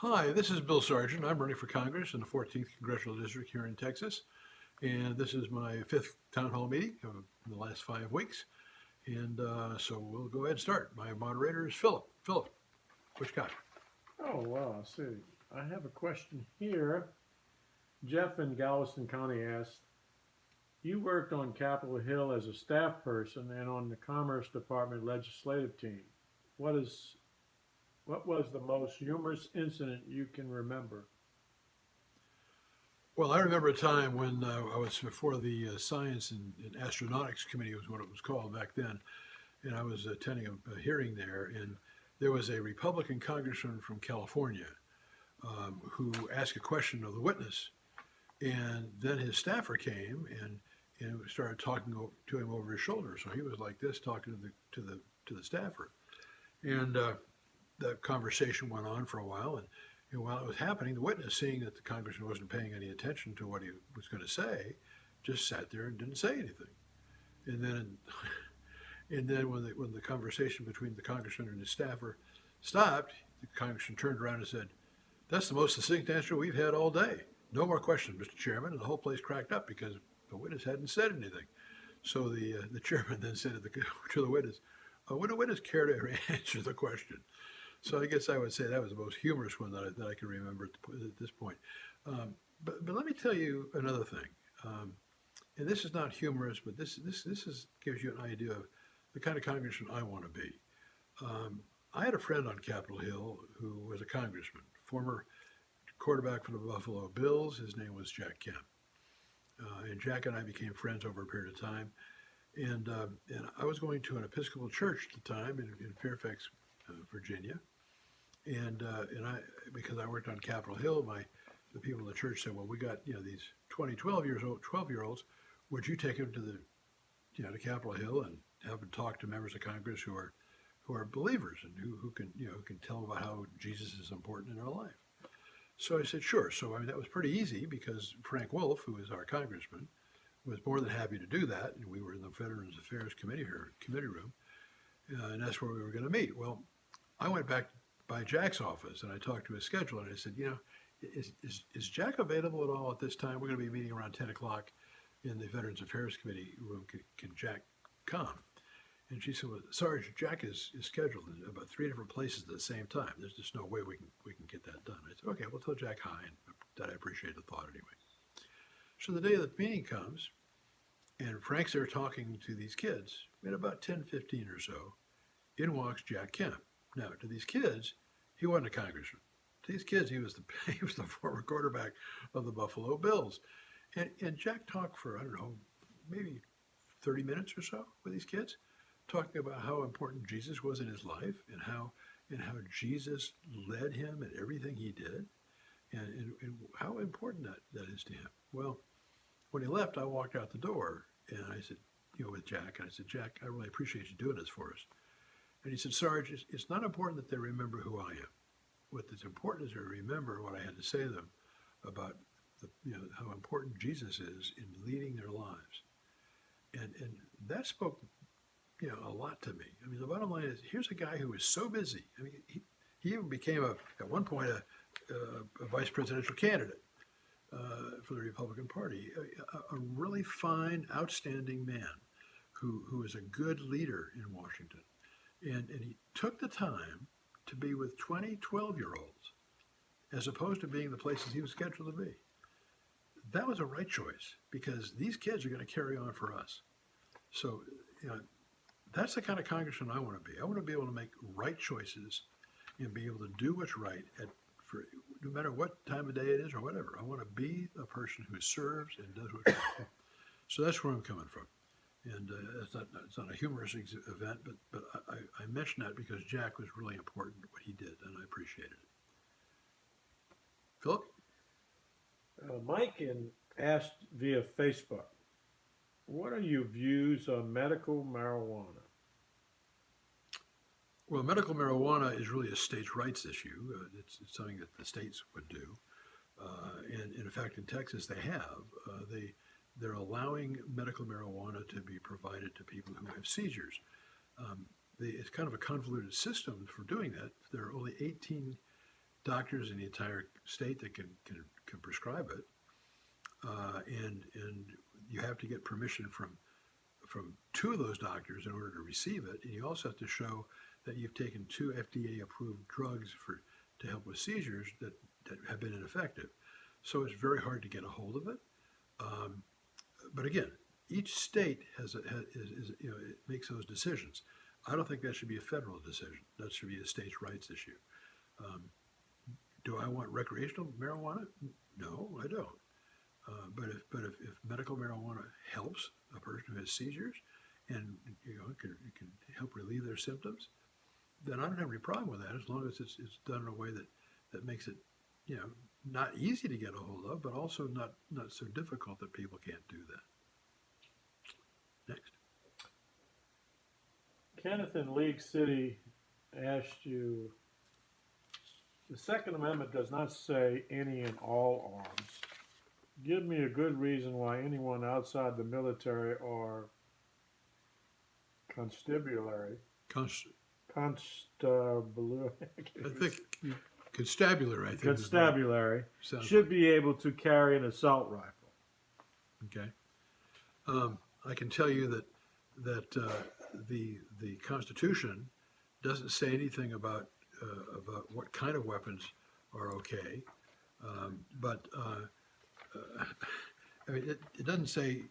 Hi, this is Bill Sargent. I'm running for Congress in the 14th Congressional District here in Texas. And this is my fifth town hall meeting in the last 5 weeks. And so we'll go ahead and start. My moderator is Philip. Philip, what you got? Oh, wow. I see. I have a question here. Jeff in Galveston County asked, you worked on Capitol Hill as a staff person and on the Commerce Department legislative team. What is what was the most humorous incident you can remember? Well, I remember a time when I was before the Science and Astronautics Committee was what it was called back then. And I was attending a hearing there. And there was a Republican congressman from California who asked a question of the witness. And then his staffer came and started talking to him over his shoulder. So he was like this, talking to the staffer, and the conversation went on for a while. And while it was happening, the witness, seeing that the congressman wasn't paying any attention to what he was going to say, just sat there and didn't say anything. And then, and then when the conversation between the congressman and his staffer stopped, the congressman turned around and said, "That's the most succinct answer we've had all day. No more questions, Mr. Chairman." And the whole place cracked up because the witness hadn't said anything. So the chairman then said to the witness, "Would the witness care to answer the question?" So I guess I would say that was the most humorous one that I can remember at this point. But let me tell you another thing, and this is not humorous, but gives you an idea of the kind of congressman I want to be. I had a friend on Capitol Hill who was a congressman, former quarterback for the Buffalo Bills. His name was Jack Kemp. And Jack and I became friends over a period of time. And I was going to an Episcopal church at the time in Fairfax, Virginia. And I, because I worked on Capitol Hill, the people in the church said, "Well, we got these 12-year-olds. Would you take them to Capitol Hill and have them talk to members of Congress who are believers and who can tell them about how Jesus is important in our life?" So I said, sure. So I mean, that was pretty easy because Frank Wolf, who is our congressman, was more than happy to do that. And we were in the Veterans Affairs committee room, and that's where we were going to meet. Well, I went back by Jack's office and I talked to his schedule and I said, is Jack available at all at this time? We're going to be meeting around 10 o'clock in the Veterans Affairs committee room. Can Jack come? And she said, "Well, Sarge, Jack is scheduled in about 3 different places at the same time. There's just no way we can get that done." I said, "Okay, we'll tell Jack hi," and that I appreciate the thought anyway. So the day of the meeting comes, and Frank's there talking to these kids. At about 10:15 or so, in walks Jack Kemp. Now, to these kids, he wasn't a congressman. To these kids, he was the former quarterback of the Buffalo Bills. And Jack talked for, I don't know, maybe 30 minutes or so with these kids, talking about how important Jesus was in his life and how Jesus led him in everything he did and how important that is to him. Well, when he left, I walked out the door and I said, with Jack, and I said, "Jack, I really appreciate you doing this for us." And he said, "Sarge, it's not important that they remember who I am. What is important is they remember what I had to say to them about how important Jesus is in leading their lives." And that spoke a lot to me. I mean, the bottom line is, here's a guy who is so busy. I mean, he even became at one point a vice presidential candidate for the Republican Party. A really fine, outstanding man who is a good leader in Washington. And he took the time to be with 12-year-olds as opposed to being the places he was scheduled to be. That was a right choice because these kids are going to carry on for us. So, that's the kind of congressman I want to be. I want to be able to make right choices and be able to do what's right for no matter what time of day it is or whatever. I want to be a person who serves and does what's right. So that's where I'm coming from. And it's not a humorous event, but I mention that because Jack was really important what he did, and I appreciated it. Philip? Mike asked via Facebook, what are your views on medical marijuana? Well, medical marijuana is really a states' rights issue. It's something that the states would do. And in fact, in Texas, they have. They're allowing medical marijuana to be provided to people who have seizures. It's kind of a convoluted system for doing that. There are only 18 doctors in the entire state that can prescribe it, and you have to get permission from two of those doctors in order to receive it, and you also have to show that you've taken two FDA-approved drugs to help with seizures that have been ineffective. So it's very hard to get a hold of it. But again, each state it makes those decisions. I don't think that should be a federal decision. That should be a states' rights issue. Do I want recreational marijuana? No, I don't. But if medical marijuana helps a person who has seizures, and it can help relieve their symptoms, then I don't have any problem with that, as long as it's done in a way that makes it not easy to get a hold of, but also not so difficult that people can't do that. Next. Kenneth in League City asked you, the Second Amendment does not say any and all arms. Give me a good reason why anyone outside the military or constabulary, constabulary, I think constabulary. I think constabulary sounds should be able to carry an assault rifle. Okay. I can tell you that the Constitution doesn't say anything about what kind of weapons are okay, but I mean it doesn't say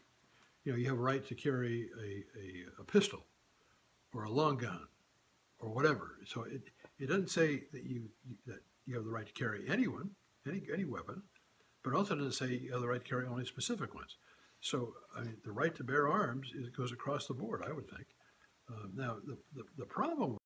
you have a right to carry a pistol or a long gun or whatever. So it doesn't say that you have the right to carry any weapon, but also doesn't say you have the right to carry only specific ones. So I mean the right to bear arms goes across the board, I would think. Now the problem